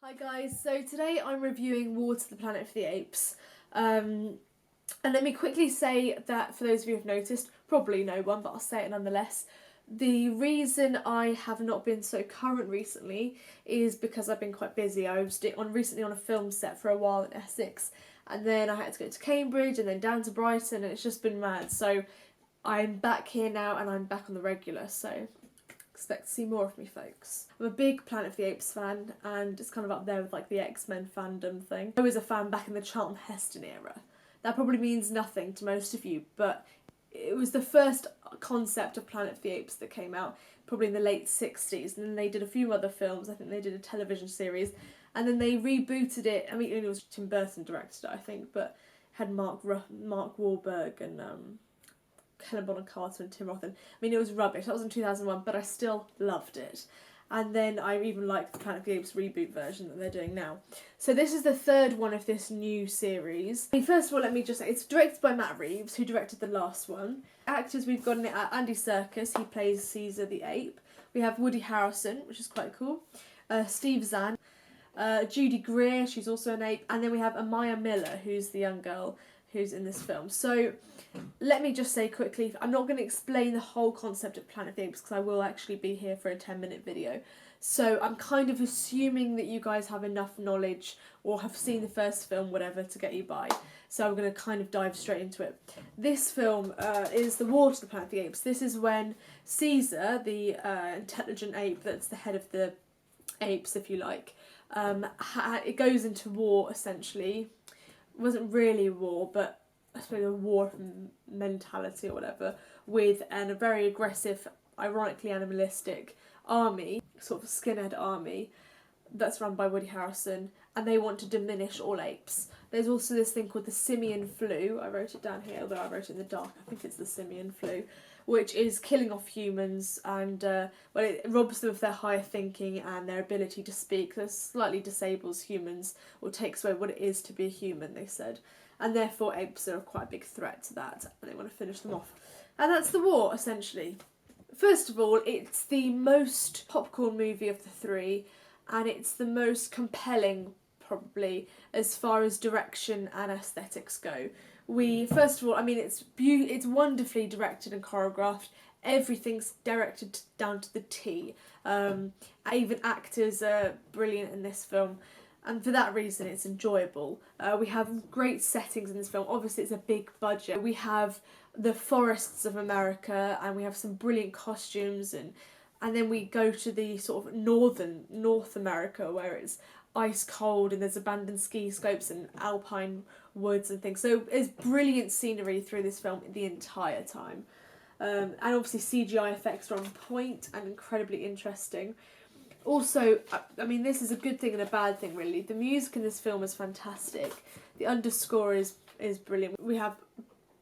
Hi guys, so today I'm reviewing War to the Planet of the Apes. And let me quickly say that for those of you who have noticed, probably no one, but I'll say it nonetheless. The reason I have not been so current recently is because I've been quite busy. I was recently on a film set for a while in Essex, and then I had to go to Cambridge and then down to Brighton, and it's just been mad. So I'm back here now and I'm back on the regular, so expect to see more of me, folks. I'm a big Planet of the Apes fan, and it's kind of up there with like the X-Men fandom thing. I was a fan back in the Charlton Heston era. That probably means nothing to most of you, but it was the first concept of Planet of the Apes that came out, probably in the late 60s, and then they did a few other films. I think they did a television series, and then they rebooted it. I mean, it was Tim Burton directed it, I think, but had Mark Wahlberg and Helena Bonham Carter and Tim Roth. I mean, it was rubbish. That was in 2001, but I still loved it. And then I even liked the Planet of the Apes reboot version that they're doing now. So this is the third one of this new series. I mean, first of all, let me just say, it's directed by Matt Reeves, who directed the last one. Actors we've got in it are Andy Serkis, he plays Caesar the ape. We have Woody Harrelson, which is quite cool. Steve Zahn. Judy Greer, she's also an ape. And then we have Amaya Miller, who's the young girl who's in this film. So let me just say quickly, I'm not going to explain the whole concept of Planet of the Apes because I will actually be here for a 10-minute video. So I'm kind of assuming that you guys have enough knowledge or have seen the first film, whatever, to get you by. So I'm going to kind of dive straight into it. This film is the War to the Planet of the Apes. This is when Caesar, the intelligent ape that's the head of the apes, if you like, it goes into war, essentially. It wasn't really a war, but I suppose a war mentality or whatever, with a very aggressive, ironically animalistic army, sort of a skinhead army, that's run by Woody Harrelson, and they want to diminish all apes. There's also this thing called the simian flu. I wrote it down here, although I wrote it in the dark. I think it's the simian flu, which is killing off humans and it robs them of their higher thinking and their ability to speak. It slightly disables humans, or takes away what it is to be a human, they said. And therefore apes are quite a big threat to that, and they want to finish them off. And that's the war, essentially. First of all, it's the most popcorn movie of the three, and it's the most compelling, probably, as far as direction and aesthetics go. First of all, I mean, it's wonderfully directed and choreographed. Everything's directed down to the T. Even actors are brilliant in this film, and for that reason it's enjoyable. We have great settings in this film. Obviously it's a big budget. We have the forests of America, and we have some brilliant costumes, and then we go to the sort of North America, where it's ice cold and there's abandoned ski slopes and alpine woods and things. So there's brilliant scenery through this film the entire time. And obviously CGI effects are on point and incredibly interesting. Also, I mean, this is a good thing and a bad thing, really. The music in this film is fantastic. The underscore is brilliant. We have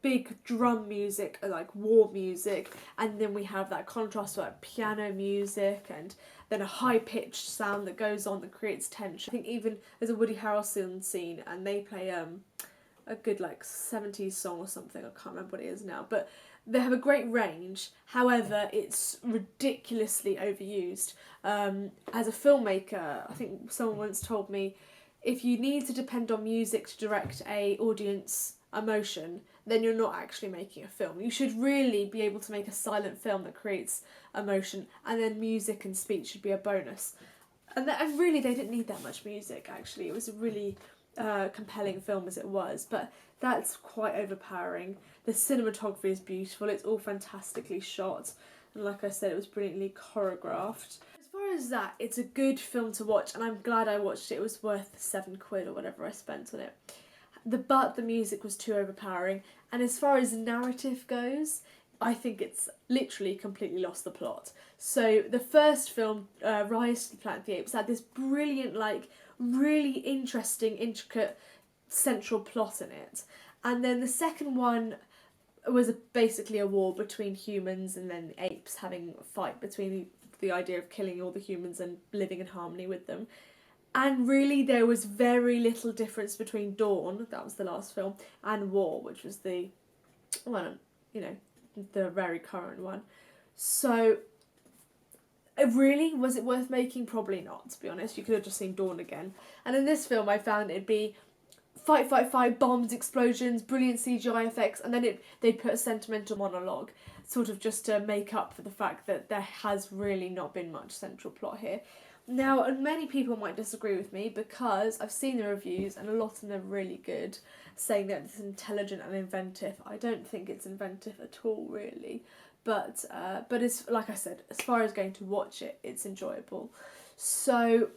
big drum music, like war music, and then we have that contrast to like piano music, and then a high-pitched sound that goes on that creates tension. I think even there's a Woody Harrelson scene, and they play a good like 70s song or something. I can't remember what it is now, but they have a great range. However, it's ridiculously overused. As a filmmaker, I think someone once told me, if you need to depend on music to direct a audience emotion, then you're not actually making a film. You should really be able to make a silent film that creates emotion, and then music and speech should be a bonus. And really, they didn't need that much music, actually. It was a really compelling film as it was, but that's quite overpowering. The cinematography is beautiful. It's all fantastically shot, and like I said, it was brilliantly choreographed. As far as that, it's a good film to watch, and I'm glad I watched it. It was worth the £7 or whatever I spent on it. But the music was too overpowering, and as far as narrative goes, I think it's literally completely lost the plot. So the first film, Rise to the Planet of the Apes, had this brilliant, like, really interesting, intricate central plot in it. And then the second one was basically a war between humans and then apes, having a fight between the idea of killing all the humans and living in harmony with them. And really there was very little difference between Dawn, that was the last film, and War, which was the one, you know, the very current one. So Really, was it worth making? Probably not, to be honest. You could have just seen Dawn again. And in this film, I found it'd be fight, fight, fight, bombs, explosions, brilliant CGI effects, and then they'd put a sentimental monologue, sort of just to make up for the fact that there has really not been much central plot here. Now, and many people might disagree with me because I've seen the reviews and a lot of them are really good, saying that it's intelligent and inventive. I don't think it's inventive at all, really. But it's, like I said, as far as going to watch it, it's enjoyable. So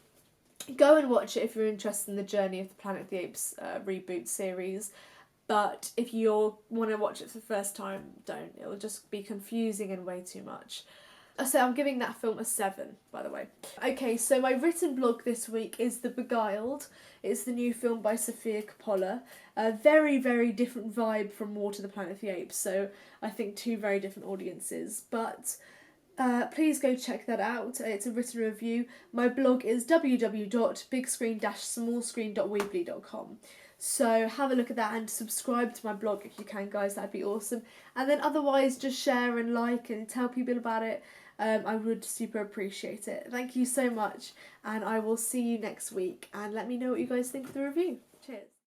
go and watch it if you're interested in the journey of the Planet of the Apes reboot series. But if you want to watch it for the first time, don't. It'll just be confusing and way too much. So I'm giving that film a 7, by the way. Okay, so my written blog this week is The Beguiled. It's the new film by Sofia Coppola. A very, very different vibe from War to the Planet of the Apes, so I think 2 very different audiences. But please go check that out. It's a written review. My blog is www.bigscreen-smallscreen.weebly.com. So have a look at that and subscribe to my blog if you can, guys. That'd be awesome. And then otherwise, just share and like and tell people about it. I would super appreciate it. Thank you so much, and I will see you next week. And let me know what you guys think of the review. Cheers.